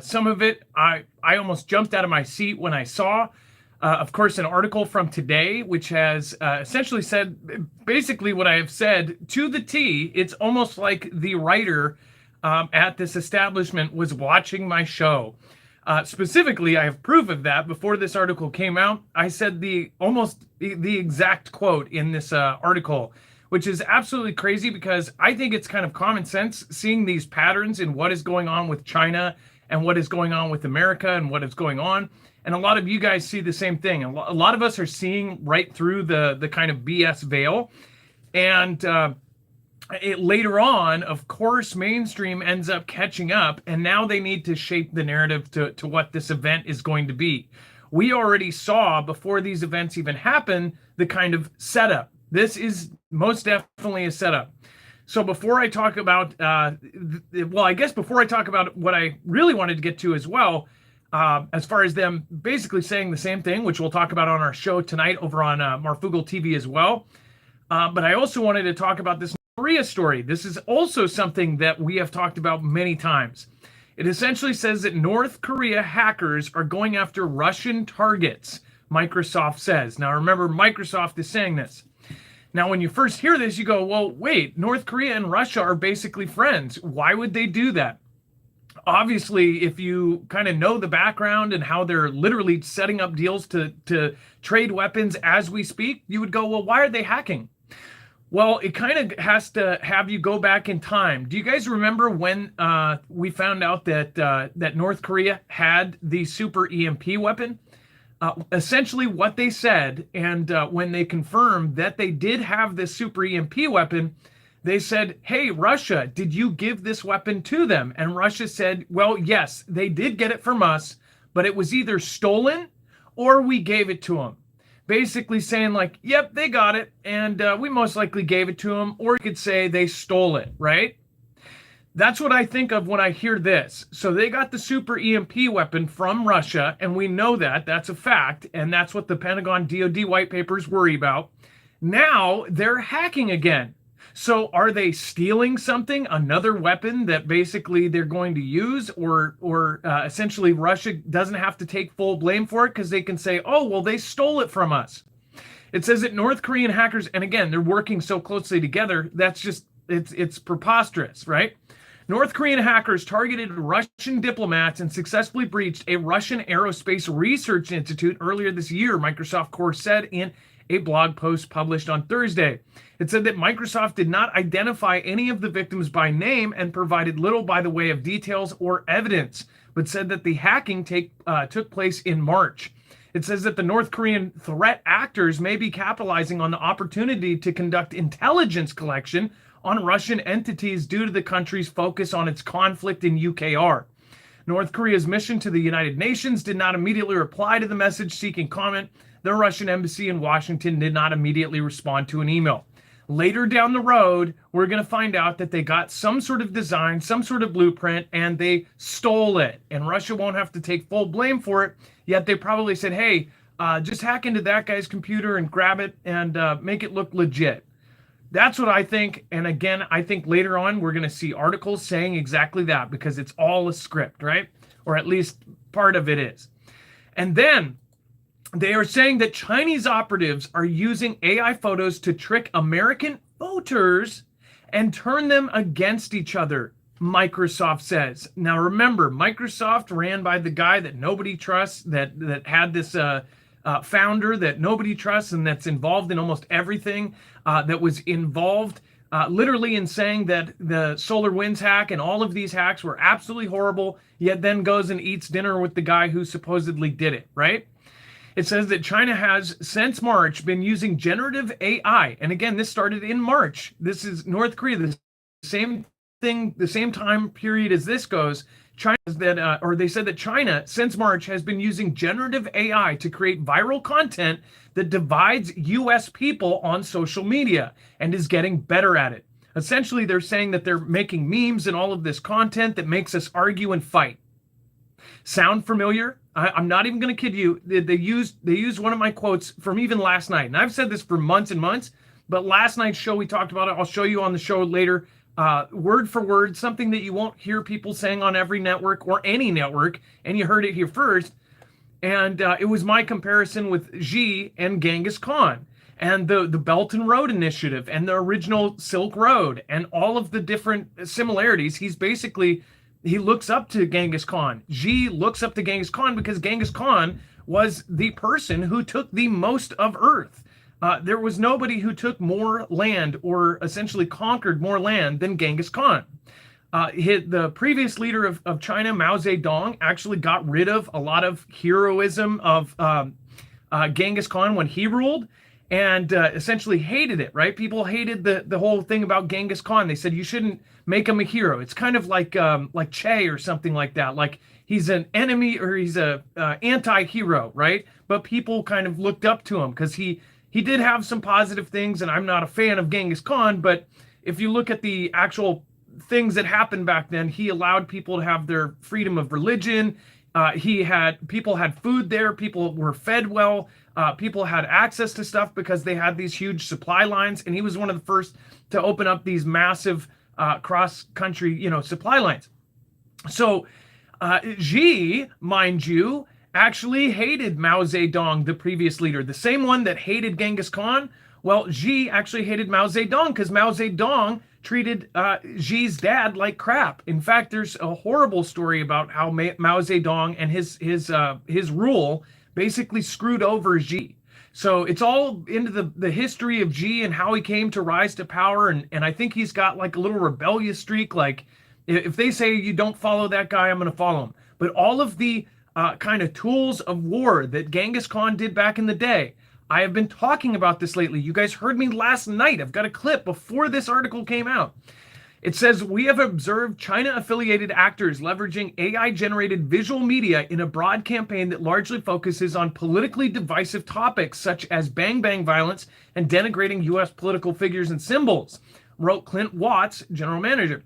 Some of it, I almost jumped out of my seat when I saw. Of course, an article from today, which has essentially said basically what I have said to the T. It's almost like the writer at this establishment was watching my show. Specifically, I have proof of that. Before this article came out, I said the exact quote in this article, which is absolutely crazy because I think it's kind of common sense seeing these patterns in what is going on with China and what is going on with America and what is going on. And a lot of you guys see the same thing. A lot of us are seeing right through the kind of BS veil. And later on, of course, mainstream ends up catching up. And now they need to shape the narrative to what this event is going to be. We already saw before these events even happen the kind of setup. This is most definitely a setup. So before I talk about, before I talk about what I really wanted to get to as well, as far as them basically saying the same thing, which we'll talk about on our show tonight over on Marfoogle TV as well. But I also wanted to talk about this Korea story. This is also something that we have talked about many times. It essentially says that North Korea hackers are going after Russian targets, Microsoft says. Now remember, Microsoft is saying this. Now, when you first hear this, you go, well, wait, North Korea and Russia are basically friends. Why would they do that? Obviously, if you kind of know the background and how they're literally setting up deals to trade weapons as we speak, you would go, well, why are they hacking? Well, it kind of has to have you go back in time. Do you guys remember when we found out that North Korea had the super EMP weapon? Essentially what they said, and when they confirmed that they did have this super EMP weapon, they said, hey, Russia, did you give this weapon to them? And Russia said, well, yes, they did get it from us, but it was either stolen or we gave it to them. Basically saying like, yep, they got it, and we most likely gave it to them, or you could say they stole it, right? That's what I think of when I hear this. So they got the super EMP weapon from Russia, and we know that. That's a fact, and that's what the Pentagon DoD white papers worry about. Now they're hacking again. So are they stealing something, another weapon that basically they're going to use, or essentially Russia doesn't have to take full blame for it because they can say, oh, well, they stole it from us. It says that North Korean hackers, and again, they're working so closely together, that's just, it's preposterous, right? North Korean hackers targeted Russian diplomats and successfully breached a Russian aerospace research institute earlier this year, Microsoft Corps said in a blog post published on Thursday. It said that Microsoft did not identify any of the victims by name and provided little by the way of details or evidence, but said that the hacking took place in March. It says that the North Korean threat actors may be capitalizing on the opportunity to conduct intelligence collection on Russian entities due to the country's focus on its conflict in UKR. North Korea's mission to the United Nations did not immediately reply to the message seeking comment. The Russian embassy in Washington did not immediately respond to an email. Later down the road, we're going to find out that they got some sort of design, some sort of blueprint, and they stole it. And Russia won't have to take full blame for it, yet they probably said, hey, just hack into that guy's computer and grab it and make it look legit. That's what I think. And again, I think later on we're going to see articles saying exactly that because it's all a script, right? Or at least part of it is. And then they are saying that Chinese operatives are using AI photos to trick American voters and turn them against each other, Microsoft says. Now remember, Microsoft ran by the guy that nobody trusts, that had this founder that nobody trusts and that's involved in almost everything, that was involved literally in saying that the SolarWinds hack and all of these hacks were absolutely horrible, yet then goes and eats dinner with the guy who supposedly did it, right? It says that China has, since March, been using generative AI. And again, this started in March. This is North Korea, the same thing, the same time period as this goes. They said that China, since March, has been using generative AI to create viral content that divides U.S. people on social media and is getting better at it. Essentially, they're saying that they're making memes and all of this content that makes us argue and fight. Sound familiar? I'm not even going to kid you. They used one of my quotes from even last night. And I've said this for months and months, but last night's show we talked about it. I'll show you on the show later. word for word, something that you won't hear people saying on every network or any network, and you heard it here first. And it was my comparison with Xi and Genghis Khan and the Belt and Road Initiative and the original Silk Road and all of the different similarities. He looks up to Genghis Khan. Xi looks up to Genghis Khan because Genghis Khan was the person who took the most of Earth. There was nobody who took more land or essentially conquered more land than Genghis Khan. The previous leader of China, Mao Zedong, actually got rid of a lot of heroism of Genghis Khan when he ruled, and essentially hated it, right? People hated the whole thing about Genghis Khan. They said you shouldn't make him a hero. It's kind of like Che or something like that. Like he's an enemy or he's a anti-hero, right? But people kind of looked up to him because he did have some positive things, and I'm not a fan of Genghis Khan, but if you look at the actual things that happened back then, he allowed people to have their freedom of religion. People had food there, people were fed well, people had access to stuff because they had these huge supply lines, and he was one of the first to open up these massive cross-country, supply lines. So Xi, mind you, actually hated Mao Zedong, the previous leader, the same one that hated Genghis Khan. Well, Xi actually hated Mao Zedong because Mao Zedong treated Xi's dad like crap. In fact, there's a horrible story about how Mao Zedong and his rule basically screwed over Xi. So it's all into the history of Xi and how he came to rise to power. And I think he's got like a little rebellious streak. Like if they say you don't follow that guy, I'm going to follow him. But all of the kind of tools of war that Genghis Khan did back in the day, I have been talking about this lately. You guys heard me last night. I've got a clip before this article came out. It says, we have observed China-affiliated actors leveraging AI-generated visual media in a broad campaign that largely focuses on politically divisive topics such as bang-bang violence and denigrating U.S. political figures and symbols, wrote Clint Watts, general manager.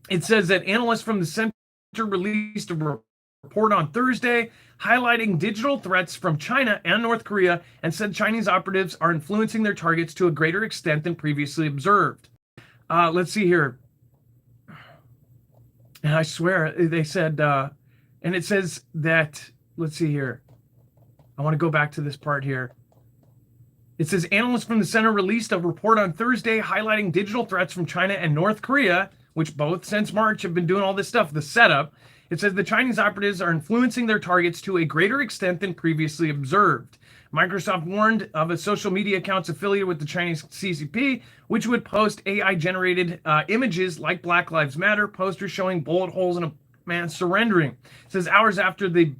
It says that analysts from the center released a report on Thursday highlighting digital threats from China and North Korea and said Chinese operatives are influencing their targets to a greater extent than previously observed. Let's see here. And I swear they said, and it says that, let's see here. I want to go back to this part here. It says analysts from the center released a report on Thursday highlighting digital threats from China and North Korea, which both since March have been doing all this stuff, the setup. It says the Chinese operatives are influencing their targets to a greater extent than previously observed. Microsoft warned of a social media accounts affiliated with the Chinese CCP, which would post AI-generated images like Black Lives Matter, posters showing bullet holes in a man surrendering. It says hours after the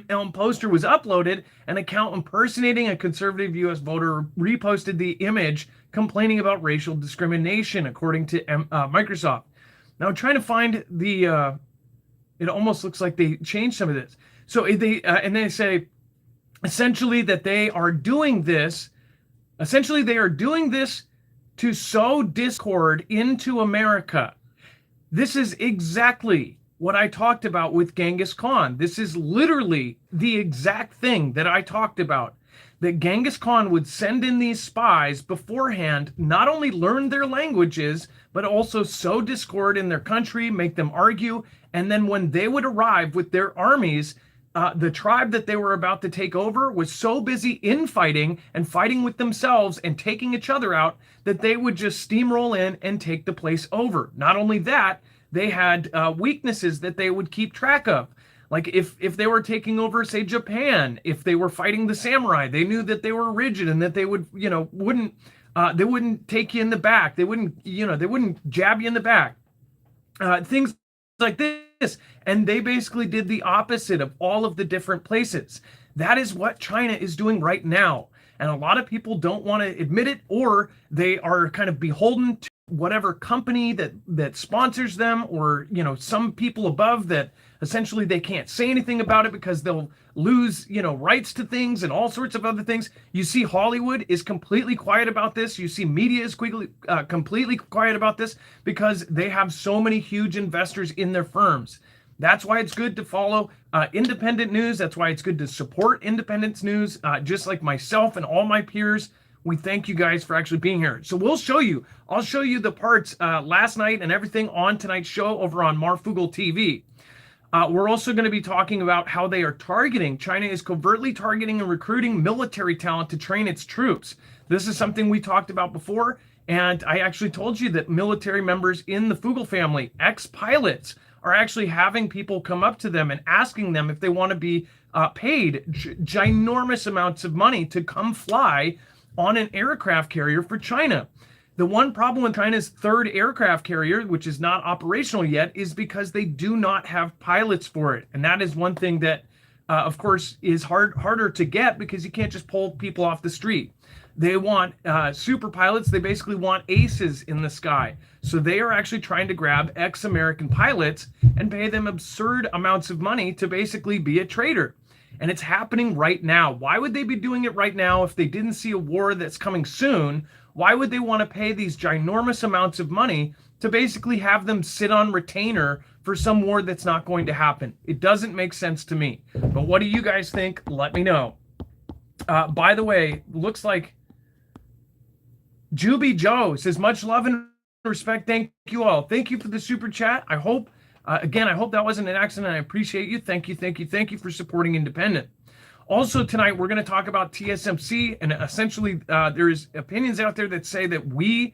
Elm poster was uploaded, an account impersonating a conservative U.S. voter reposted the image, complaining about racial discrimination, according to Microsoft. Now, I'm trying to find the... it almost looks like they changed some of this. So they say essentially that they are doing this. Essentially, they are doing this to sow discord into America. This is exactly what I talked about with Genghis Khan. This is literally the exact thing that I talked about. That Genghis Khan would send in these spies beforehand, not only learn their languages, but also sow discord in their country, make them argue. And then when they would arrive with their armies, the tribe that they were about to take over was so busy infighting and fighting with themselves and taking each other out that they would just steamroll in and take the place over. Not only that, they had weaknesses that they would keep track of. Like if they were taking over, say, Japan, if they were fighting the samurai, they knew that they were rigid and that they would, they wouldn't take you in the back. They wouldn't jab you in the back. Things like this. And they basically did the opposite of all of the different places. That is what China is doing right now. And a lot of people don't want to admit it, or they are kind of beholden to whatever company that sponsors them, or some people above that essentially they can't say anything about it because they'll lose rights to things and all sorts of other things. You see Hollywood is completely quiet about this. You see media is completely quiet about this because they have so many huge investors in their firms. That's why it's good to follow independent news. That's why it's good to support independent news, just like myself and all my peers. We thank you guys for actually being here. So we'll show you. I'll show you the parts last night and everything on tonight's show over on Marfoogle TV. We're also going to be talking about how they are targeting. China is covertly targeting and recruiting military talent to train its troops. This is something we talked about before, and I actually told you that military members in the Fugel family, ex-pilots, are actually having people come up to them and asking them if they want to be paid ginormous amounts of money to come fly on an aircraft carrier for China. The one problem with China's third aircraft carrier, which is not operational yet, is because they do not have pilots for it. And that is one thing that, of course, is harder to get because you can't just pull people off the street. They want super pilots. They basically want aces in the sky. So they are actually trying to grab ex-American pilots and pay them absurd amounts of money to basically be a traitor. And it's happening right now. Why would they be doing it right now if they didn't see a war that's coming soon? Why would they want to pay these ginormous amounts of money to basically have them sit on retainer for some war that's not going to happen? It doesn't make sense to me. But what do you guys think? Let me know. By the way, looks like Juby Joe says, much love and respect. Thank you all. Thank you for the super chat. I hope, again, I hope that wasn't an accident. I appreciate you. Thank you, thank you, thank you for supporting independent. Also tonight, we're going to talk about TSMC, and essentially there's opinions out there that say that we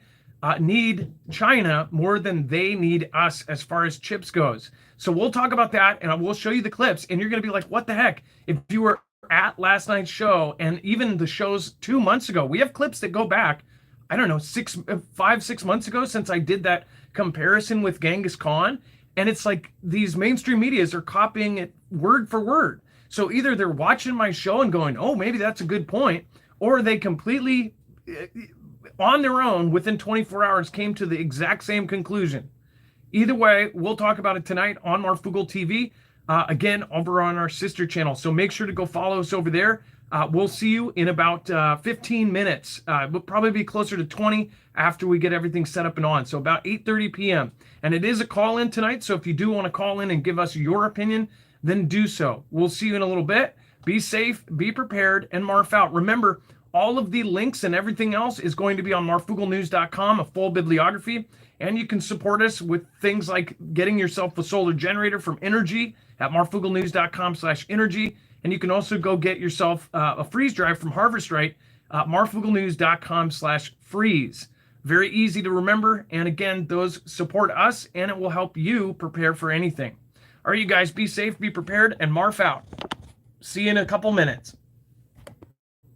need China more than they need us as far as chips goes. So we'll talk about that, and I will show you the clips, and you're going to be like, what the heck? If you were at last night's show and even the shows 2 months ago, we have clips that go back, I don't know, 5-6 months ago since I did that comparison with Genghis Khan, and it's like these mainstream medias are copying it word for word. So either they're watching my show and going, oh, maybe that's a good point, or they completely, on their own, within 24 hours, came to the exact same conclusion. Either way, we'll talk about it tonight on Marfoogle TV, again, over on our sister channel. So make sure to go follow us over there. We'll see you in about 15 minutes. We'll probably be closer to 20 after we get everything set up and on. So about 8:30 p.m. And it is a call-in tonight, so if you do want to call in and give us your opinion, then do so. We'll see you in a little bit. Be safe, be prepared, and Marf out. Remember, all of the links and everything else is going to be on marfooglenews.com, a full bibliography, and you can support us with things like getting yourself a solar generator from Energy at marfooglenews.com/energy, and you can also go get yourself a freeze drive from Harvest Right at marfooglenews.com/freeze. Very easy to remember, and again, those support us, and it will help you prepare for anything. All right, you guys, be safe, be prepared, and Marf out. See you in a couple minutes.